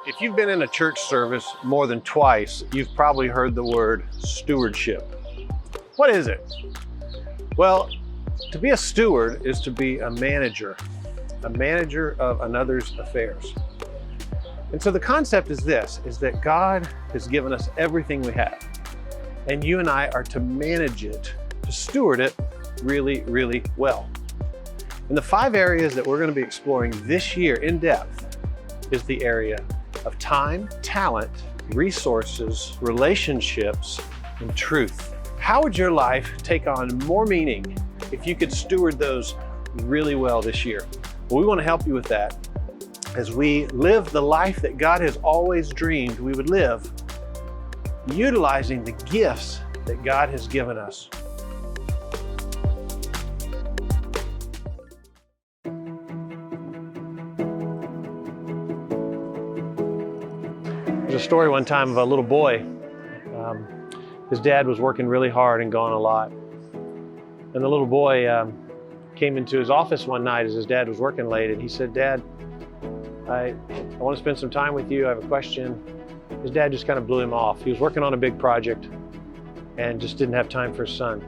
If you've been in a church service more than twice, you've probably heard the word stewardship. What is it? Well, to be a steward is to be a manager of another's affairs. And so the concept is this, is that God has given us everything we have. And you and I are to manage it, to steward it really, really well. And the 5 areas that we're going to be exploring this year in depth is the area of time, talent, resources, relationships, and truth. How would your life take on more meaning if you could steward those really well this year? Well, we want to help you with that as we live the life that God has always dreamed we would live, utilizing the gifts that God has given us. There's a story one time of a little boy. His dad was working really hard and gone a lot. And the little boy came into his office one night as his dad was working late, and he said, "Dad, I want to spend some time with you. I have a question." His dad just kind of blew him off. He was working on a big project and just didn't have time for his son.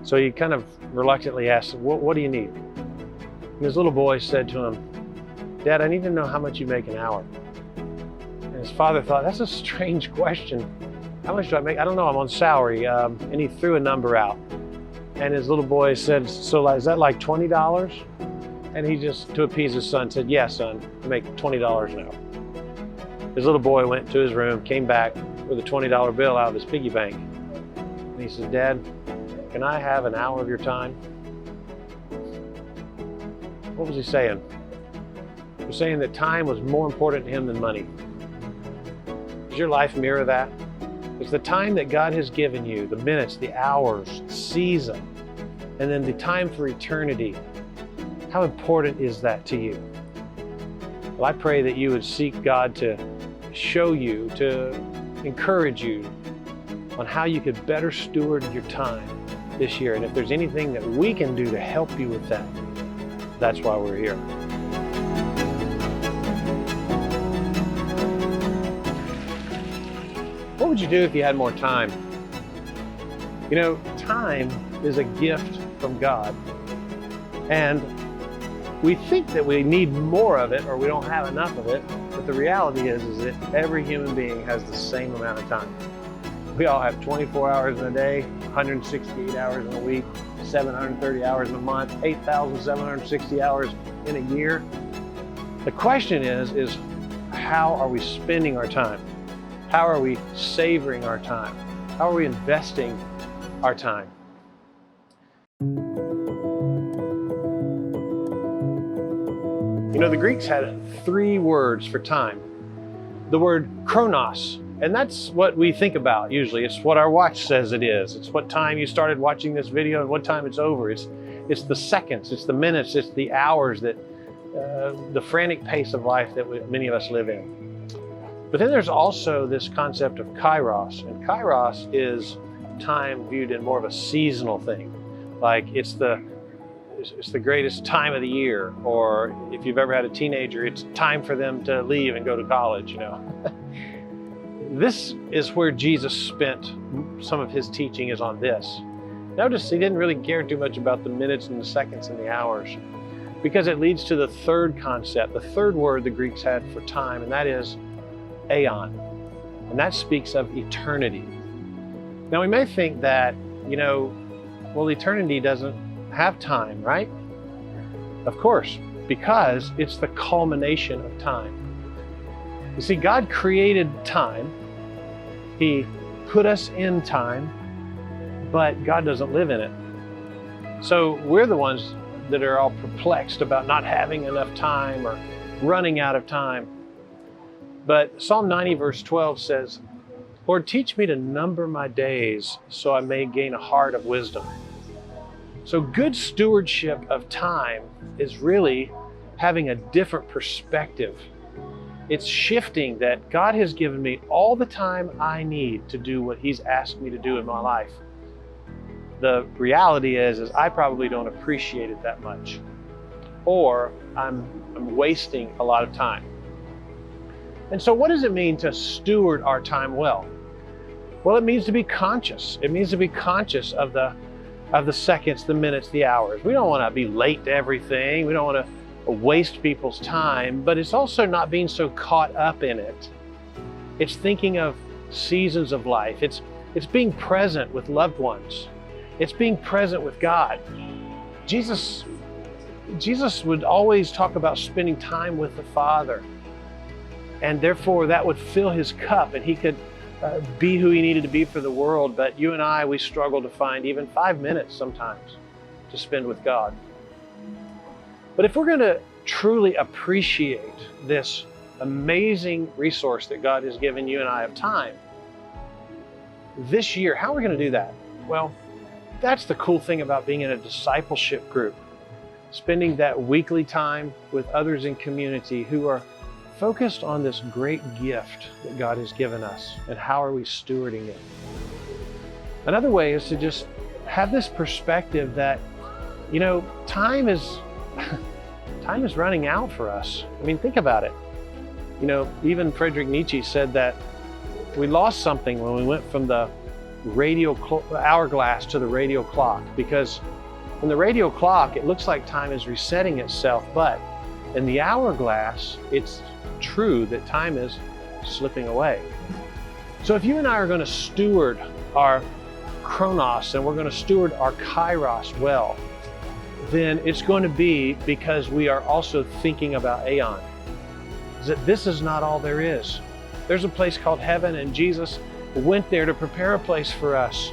So he kind of reluctantly asked, what do you need? And his little boy said to him, "Dad, I need to know how much you make an hour." And his father thought, that's a strange question. How much do I make? I don't know, I'm on salary. And he threw a number out. And his little boy said, "So is that like $20? And he just, to appease his son, said, "Yeah, son, I make $20 an hour." His little boy went to his room, came back with a $20 bill out of his piggy bank. And he said, "Dad, can I have an hour of your time?" What was he saying? He was saying that time was more important to him than money. Does your life mirror that? It's the time that God has given you, the minutes, the hours, the season, and then the time for eternity. How important is that to you? Well, I pray that you would seek God to show you, to encourage you on how you could better steward your time this year. And if there's anything that we can do to help you with that, that's why we're here. What would you do if you had more time? You know, time is a gift from God. And we think that we need more of it or we don't have enough of it, but the reality is that every human being has the same amount of time. We all have 24 hours in a day, 168 hours in a week, 730 hours in a month, 8,760 hours in a year. The question is how are we spending our time? How are we savoring our time? How are we investing our time? You know, the Greeks had 3 words for time. The word chronos, and that's what we think about usually. It's what our watch says it is. It's what time you started watching this video and what time it's over. It's the seconds, it's the minutes, it's the hours, that the frantic pace of life that many of us live in. But then there's also this concept of kairos, and kairos is time viewed in more of a seasonal thing. Like it's the greatest time of the year, or if you've ever had a teenager, it's time for them to leave and go to college, you know. This is where Jesus spent some of his teaching, is on this. Notice he didn't really care too much about the minutes and the seconds and the hours, because it leads to the third concept, the third word the Greeks had for time, and that is aeon, and that speaks of eternity. Now we may think that, you know, well, eternity doesn't have time, right? Of course, because it's the culmination of time. You see, God created time. He put us in time, but God doesn't live in it. So we're the ones that are all perplexed about not having enough time or running out of time. But Psalm 90 verse 12 says, "Lord, teach me to number my days so I may gain a heart of wisdom." So good stewardship of time is really having a different perspective. It's shifting that God has given me all the time I need to do what he's asked me to do in my life. The reality is I probably don't appreciate it that much, or I'm wasting a lot of time. And so what does it mean to steward our time well? Well, it means to be conscious. It means to be conscious of the seconds, the minutes, the hours. We don't want to be late to everything. We don't want to waste people's time, but it's also not being so caught up in it. It's thinking of seasons of life. It's being present with loved ones. It's being present with God. Jesus would always talk about spending time with the Father. And therefore that would fill his cup and he could be who he needed to be for the world. But you and I, we struggle to find even 5 minutes sometimes to spend with God. But if we're going to truly appreciate this amazing resource that God has given you and I of time, this year, how are we going to do that? Well, that's the cool thing about being in a discipleship group, spending that weekly time with others in community who are focused on this great gift that God has given us and how are we stewarding it. Another way is to just have this perspective that, you know, time is running out for us. I mean, think about it. You know, even Friedrich Nietzsche said that we lost something when we went from the hourglass to the radio clock, because in the radio clock, it looks like time is resetting itself, but in the hourglass, it's true that time is slipping away. So if you and I are going to steward our chronos and we're going to steward our kairos well, then it's going to be because we are also thinking about aeon. That this is not all there is. There's a place called heaven, and Jesus went there to prepare a place for us.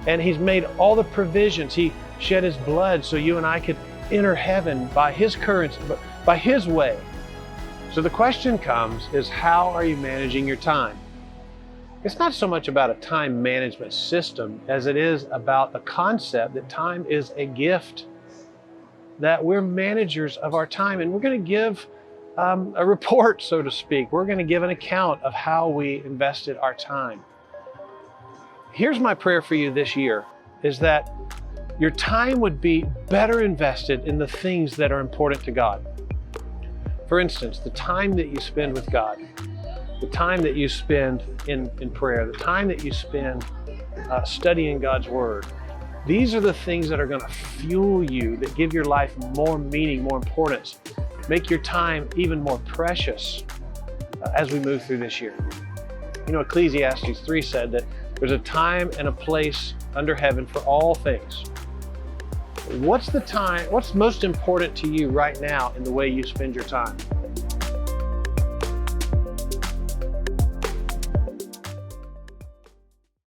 And he's made all the provisions. He shed his blood so you and I could enter heaven by his currency, by his way. So the question comes is, how are you managing your time? It's not so much about a time management system as it is about the concept that time is a gift, that we're managers of our time, and we're going to give a report, so to speak. We're going to give an account of how we invested our time. Here's my prayer for you this year, is that your time would be better invested in the things that are important to God. For instance, the time that you spend with God, the time that you spend in prayer, the time that you spend studying God's Word. These are the things that are going to fuel you, that give your life more meaning, more importance, make your time even more precious as we move through this year. You know, Ecclesiastes 3 said that there's a time and a place under heaven for all things. What's most important to you right now in the way you spend your time?